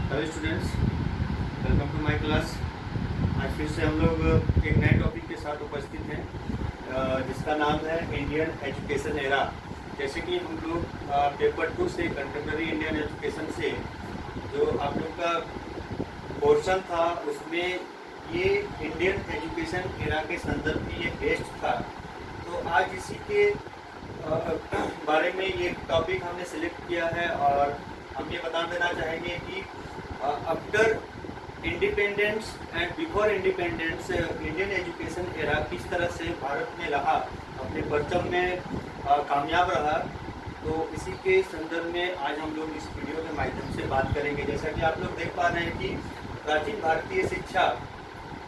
Hello students, welcome to my class. आज फिर से हम लोग एक नए टॉपिक के साथ उपस्थित हैं, जिसका नाम है इंडियन एजुकेशन एरा। जैसे कि हम लोग पेपर 2 से कंटेम्प्रेरी इंडियन एजुकेशन से जो आप लोग का पोर्शन था उसमें ये इंडियन एजुकेशन एरा के संदर्भ में ये टेस्ट था। तो आज इसी के बारे में ये टॉपिक हमने सिलेक्ट किया है और हम ये बता देना चाहेंगे कि after independence and before independence Indian education era किस तरह से भारत में रहा, अपने परचम में कामयाब रहा। तो इसी के संदर्भ में आज हम लोग इस वीडियो के माध्यम से बात करेंगे। जैसा कि आप लोग देख पा रहे हैं कि प्राचीन भारतीय शिक्षा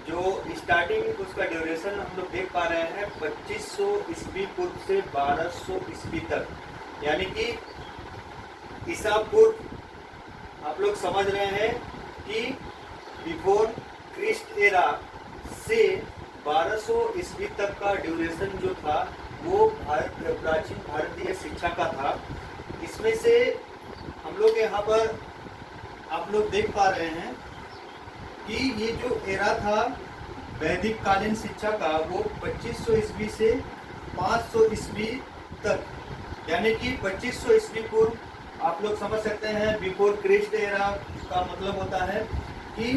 जो स्टार्टिंग उसका ड्यूरेशन हम लोग देख पा रहे हैं 2500 ईस्वी पूर्व से 1200 ईस्वी तक, यानी कि ईसा पूर्व आप लोग समझ रहे हैं कि बिफोर क्रिस्ट एरा से 1200 ईस्वी तक का ड्यूरेशन जो था वो प्राचीन भारतीय शिक्षा का था। इसमें से हम लोग यहाँ पर आप लोग देख पा रहे हैं कि ये जो एरा था वैदिक कालीन शिक्षा का वो 2500 ईस्वी से 500 ईस्वी तक, यानी कि 2500 ईस्वी पूर्व आप लोग समझ सकते हैं। बिफोर क्रिस्ट एरा का मतलब होता है कि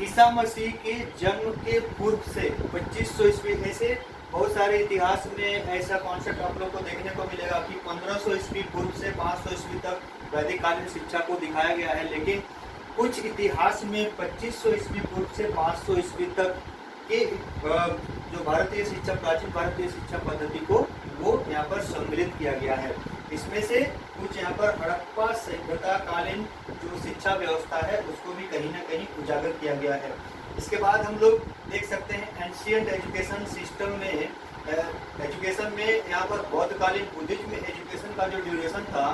ईसा मसीह के जन्म के पूर्व से 2500 ईस्वी। ऐसे बहुत सारे इतिहास में ऐसा कॉन्सेप्ट आप लोग को देखने को मिलेगा कि 1500 ईस्वी पूर्व से 500 ईस्वी तक वैदिक कालीन शिक्षा को दिखाया गया है, लेकिन कुछ इतिहास में 2500 ईस्वी पूर्व से 500 ईस्वी तक के जो भारतीय शिक्षा, प्राचीन भारतीय शिक्षा पद्धति को वो यहाँ पर सम्मिलित किया गया है। इसमें से कुछ यहाँ पर हड़प्पा सभ्यता कालीन जो शिक्षा व्यवस्था है उसको भी कहीं ना कहीं उजागर किया गया है। इसके बाद हम लोग देख सकते हैं एंशिएंट एजुकेशन सिस्टम में एजुकेशन में यहाँ पर बौद्धकालीन बुद्धिज्म एजुकेशन का जो ड्यूरेशन था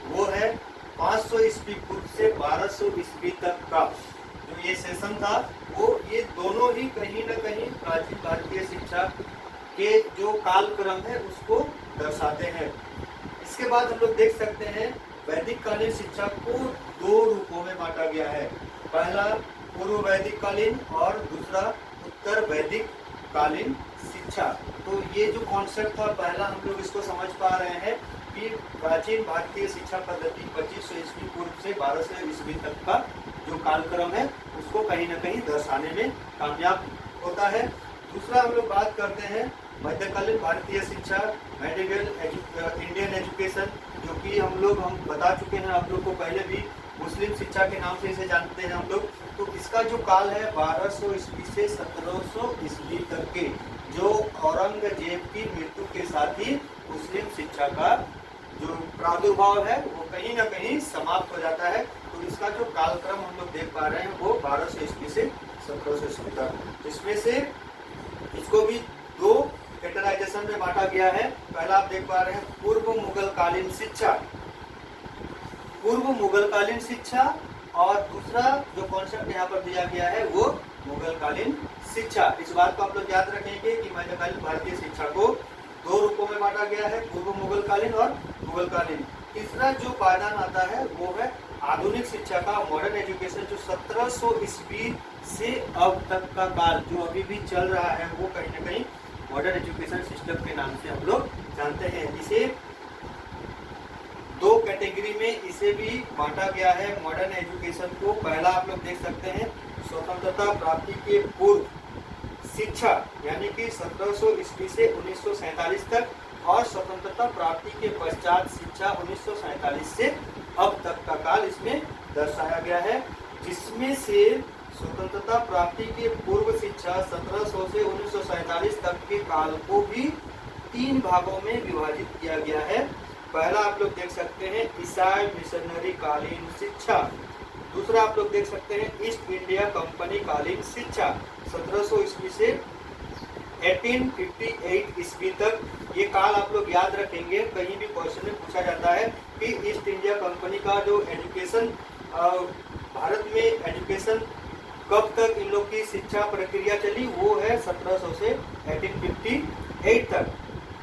वो है 500 ईस्वी पूर्व से 1200 ईस्वी तक का जो ये सेशन था वो ये दोनों ही कहीं ना कहीं प्राचीन भारतीय शिक्षा के जो कालक्रम है उसको दर्शाते हैं। इसके बाद हम लोग देख सकते हैं वैदिक कालीन शिक्षा को दो रूपों में बांटा गया है। पहला पूर्व वैदिक कालीन और दूसरा उत्तर वैदिक कालीन शिक्षा। तो ये जो कॉन्सेप्ट था पहला हम लोग इसको समझ पा रहे हैं कि प्राचीन भारतीय शिक्षा पद्धति 2500 ईस्वी पूर्व से 1200 ईस्वी तक का जो कालक्रम है उसको कहीं ना कहीं दर्शाने में कामयाब होता है। दूसरा हम लोग बात करते हैं मध्यकालीन भारतीय शिक्षा, मेडिवल इंडियन एजुकेशन, जो कि हम बता चुके हैं आप लोग को पहले भी, मुस्लिम शिक्षा के नाम से इसे जानते हैं हम लोग। तो इसका जो काल है 1200 ईस्वी से 1700 ईस्वी तक के, जो औरंगजेब की मृत्यु के साथ ही मुस्लिम शिक्षा का जो प्रादुर्भाव है वो कहीं ना कहीं समाप्त हो जाता है। तो इसका जो कालक्रम हम लोग देख पा रहे हैं वो 1200 ईस्वी से 1700 ईस्वी तक। इसमें से इसको भी दो कैटेगराइजेशन में बांटा गया है। पहला आप देख पा रहे हैं पूर्व मुगल कालीन शिक्षा, पूर्व मुगल कालीन शिक्षा, और दूसरा जो कॉन्सेप्ट यहाँ पर दिया गया है वो मुगल कालीन शिक्षा। इस बात को आप लोग याद रखेंगे कि मध्यकालीन भारतीय शिक्षा को दो रूपों में बांटा गया है, पूर्व मुगल कालीन और मुगल कालीन। तीसरा जो पायदान आता है वो है आधुनिक शिक्षा का, मॉडर्न एजुकेशन, जो 1700 ईस्वी से अब तक का काल जो अभी भी चल रहा है वो कहीं ना कहीं मॉडर्न एजुकेशन सिस्टम के नाम से हम लोग जानते हैं। इसे दो कैटेगरी में इसे भी बांटा गया है मॉडर्न एजुकेशन को। पहला आप लोग देख सकते हैं स्वतंत्रता प्राप्ति के पूर्व शिक्षा, यानी कि 1700 ईस्वी से 1947 तक, और स्वतंत्रता प्राप्ति के पश्चात शिक्षा 1947 से अब तक का काल इसमें दर्शाया गया है, जिसमें से स्वतंत्रता प्राप्ति के पूर्व शिक्षा 1700 से 1947 तक के काल को भी 3 भागों में विभाजित किया गया है। पहला आप लोग देख सकते हैं ईसाई मिशनरी कालीन शिक्षा, दूसरा आप लोग देख सकते हैं ईस्ट इंडिया कंपनी कालीन शिक्षा 1700 ईस्वी से 1858 ईस्वी तक। ये काल आप लोग याद रखेंगे, कहीं भी क्वेश्चन में पूछा जाता है कि ईस्ट इंडिया कंपनी का जो एजुकेशन भारत में एजुकेशन कब तक इन लोग की शिक्षा प्रक्रिया चली, वो है 1700 से 1858 तक।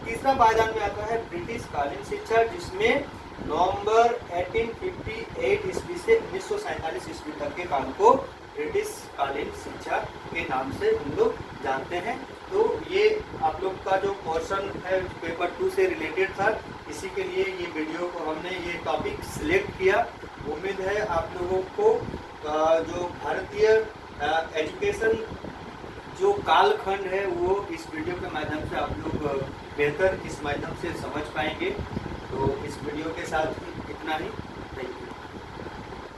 तीसरा पायदान में आता है ब्रिटिश कालीन शिक्षा, जिसमें नवंबर 1858 ईस्वी से 1947 ईस्वी तक के काल को ब्रिटिश कालीन शिक्षा के नाम से हम लोग जानते हैं। तो ये आप लोग का जो पोर्शन है पेपर 2 से रिलेटेड था, इसी के लिए ये वीडियो को हमने ये टॉपिक सिलेक्ट किया। उम्मीद है आप लोगों को जो भारतीय एजुकेशन जो कालखंड है वो इस वीडियो के माध्यम से आप लोग बेहतर इस माध्यम से समझ पाएंगे। तो इस वीडियो के साथ इतना ही।